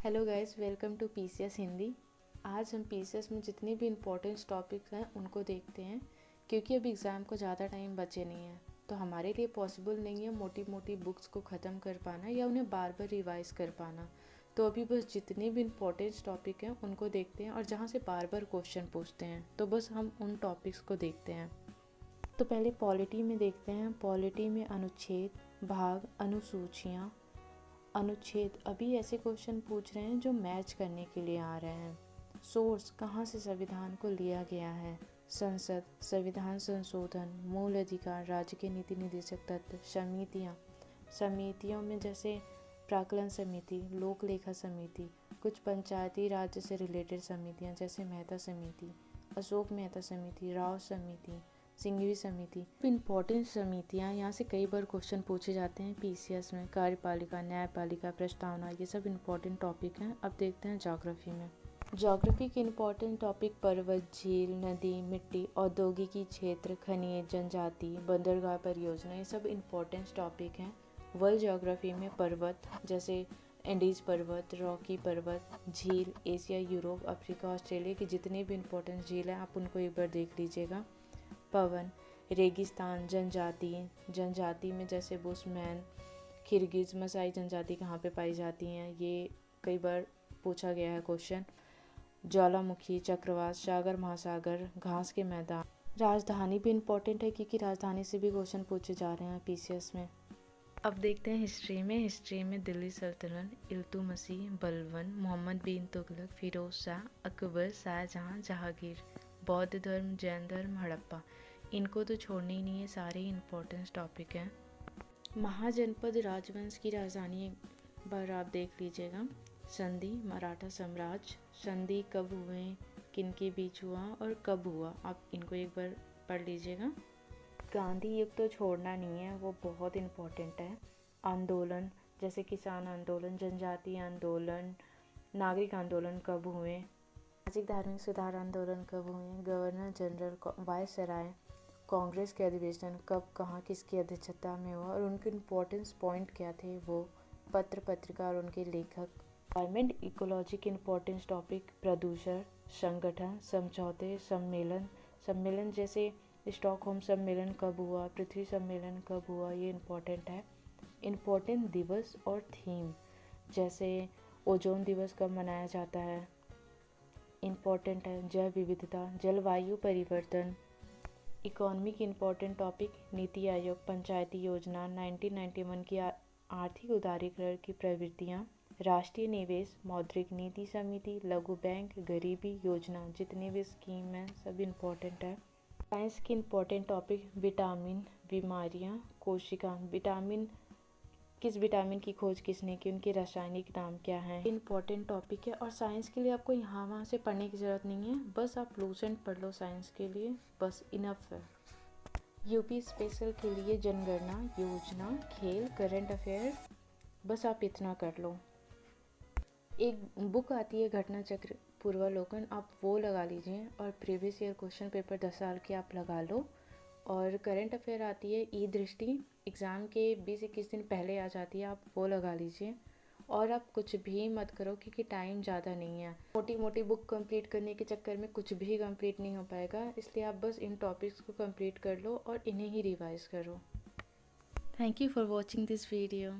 Hello guys, welcome to PCS Hindi. आज हम PCS में जितने भी इम्पोर्टेंट टॉपिक्स हैं उनको देखते हैं, क्योंकि अब एग्ज़ाम को ज़्यादा टाइम बचे नहीं है। तो हमारे लिए पॉसिबल नहीं है मोटी मोटी बुक्स को ख़त्म कर पाना या उन्हें बार बार रिवाइज़ कर पाना। तो अभी बस जितने भी इम्पोर्टेंट टॉपिक हैं उनको देखते हैं, और जहाँ से बार बार क्वेश्चन पूछते हैं तो बस हम उन टॉपिक्स को देखते हैं। तो पहले पॉलिटी में देखते हैं। पॉलिटी में अनुच्छेद, भाग, अनुसूचियाँ, अनुच्छेद अभी ऐसे क्वेश्चन पूछ रहे हैं जो मैच करने के लिए आ रहे हैं। सोर्स, कहाँ से संविधान को लिया गया है। संसद, संविधान संशोधन, मूल अधिकार, राज्य के नीति निर्देशक तत्व। समितियाँ, समितियों में जैसे प्राक्कलन समिति, लोक लेखा समिति, कुछ पंचायती राज्य से रिलेटेड समितियाँ जैसे मेहता समिति, अशोक मेहता समिति, राव समिति, सिंघवी समिति। इम्पोर्टेंट समितियाँ, यहाँ से कई बार क्वेश्चन पूछे जाते हैं पीसीएस में। कार्यपालिका, न्यायपालिका, प्रस्तावना, ये सब इम्पोर्टेंट टॉपिक हैं। अब देखते हैं ज्योग्राफी में। ज्योग्राफी के इम्पोर्टेंट टॉपिक पर्वत, झील, नदी, मिट्टी, औद्योगिकी क्षेत्र, खनिज, जनजाति, बंदरगाह परियोजना, ये सब इम्पोर्टेंट टॉपिक हैं। वर्ल्ड ज्योग्राफी में पर्वत जैसे एंडीज पर्वत, रॉकी पर्वत, झील, एशिया, यूरोप, अफ्रीका, ऑस्ट्रेलिया की जितनी भी इम्पोर्टेंट झील हैं आप उनको एक बार देख लीजिएगा। पवन, रेगिस्तान, जनजाति में जैसे बुशमैन, किर्गिज, मसाई जनजाति कहाँ पे पाई जाती हैं, ये कई बार पूछा गया है क्वेश्चन। ज्वालामुखी, चक्रवात, सागर महासागर, घास के मैदान। राजधानी भी इम्पोर्टेंट है क्योंकि राजधानी से भी क्वेश्चन पूछे जा रहे हैं पीसीएस में। अब देखते हैं हिस्ट्री में। हिस्ट्री में दिल्ली सल्तनत, इल्तुतमिश, बलबन, मोहम्मद बिन तुगलक, फिरोज शाह, अकबर, शाहजहां, जहांगीर। बौद्ध धर्म, जैन धर्म, हड़प्पा, इनको तो छोड़ने ही नहीं है, सारे इम्पोर्टेंट टॉपिक हैं। महाजनपद राजवंश की राजधानी एक बार आप देख लीजिएगा। संधि, मराठा साम्राज्य। संधि कब हुए, किनके बीच हुआ और कब हुआ, आप इनको एक बार पढ़ लीजिएगा। गांधी युग तो छोड़ना नहीं है, वो बहुत इम्पोर्टेंट है। आंदोलन जैसे किसान आंदोलन, जनजातीय आंदोलन, नागरिक आंदोलन कब हुए, सामाजिक धार्मिक सुधार आंदोलन कब हुए, गवर्नर जनरल, वायसराय, कांग्रेस के अधिवेशन कब, कहाँ, किसकी अध्यक्षता में हुआ और उनके इम्पोर्टेंस पॉइंट क्या थे, वो पत्र पत्रिका और उनके लेखक। एनवायरमेंट इकोलॉजी के इम्पोर्टेंस टॉपिक, प्रदूषण, संगठन, समझौते, सम्मेलन जैसे स्टॉकहोम सम्मेलन कब हुआ, पृथ्वी सम्मेलन कब हुआ, ये इम्पोर्टेंट है। इम्पोर्टेंट दिवस और थीम जैसे ओजोन दिवस कब मनाया जाता है, इम्पोर्टेंट है। जैव विविधता, जलवायु परिवर्तन। इकोनॉमी की इम्पोर्टेंट टॉपिक, नीति आयोग, पंचायती योजना, 1991 की आर्थिक उदारीकरण की प्रवृत्तियाँ, राष्ट्रीय निवेश, मौद्रिक नीति समिति, लघु बैंक, गरीबी योजना, जितनी भी स्कीम हैं सब इम्पोर्टेंट है। साइंस की इम्पोर्टेंट टॉपिक, विटामिन, बीमारियाँ, कोशिका। किस विटामिन की खोज किसने की, उनके रासायनिक नाम क्या हैं, इम्पोर्टेंट टॉपिक है। और साइंस के लिए आपको यहाँ वहाँ से पढ़ने की ज़रूरत नहीं है, बस आप लूसेंट पढ़ लो साइंस के लिए, बस इनफ है। यूपी स्पेशल के लिए जनगणना, योजना, खेल, करंट अफेयर, बस आप इतना कर लो। एक बुक आती है घटना चक्र पूर्वालोकन, आप वो लगा लीजिए, और प्रीवियस ईयर क्वेश्चन पेपर 10 साल के आप लगा लो। और करंट अफेयर आती है ई दृष्टि, एग्ज़ाम के 20-21 दिन पहले आ जाती है, आप वो लगा लीजिए। और आप कुछ भी मत करो क्योंकि टाइम ज़्यादा नहीं है। मोटी मोटी बुक कंप्लीट करने के चक्कर में कुछ भी कंप्लीट नहीं हो पाएगा, इसलिए आप बस इन टॉपिक्स को कंप्लीट कर लो और इन्हें ही रिवाइज करो। Thank you for watching this video.